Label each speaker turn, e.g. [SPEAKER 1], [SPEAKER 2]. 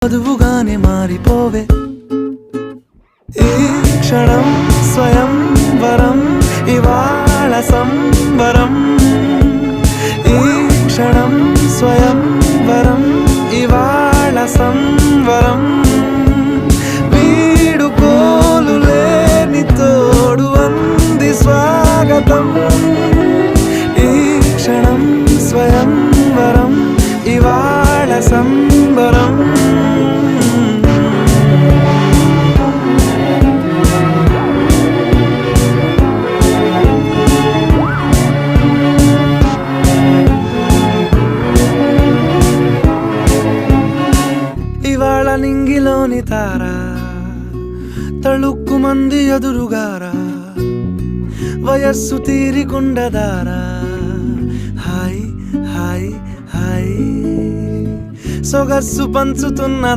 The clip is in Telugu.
[SPEAKER 1] వధువుగానే మారిపోవే ఈ క్షణం స్వయం వరం ఇవాళ సంబరం ఈ క్షణం స్వయం వరం ఇవాళ సంవరం వీడుకోలు లేని తోడు అంది స్వాగతం ఈ క్షణం స్వయం వరం ఇవాళ సంబరం ఇవాళ నింగిలోని తారా తళుక్కు మంది ఎదురుగారా వయస్సు తీరికుండదారా హాయ్ హాయ్ హాయ్ సొగస్సు పంచుతున్న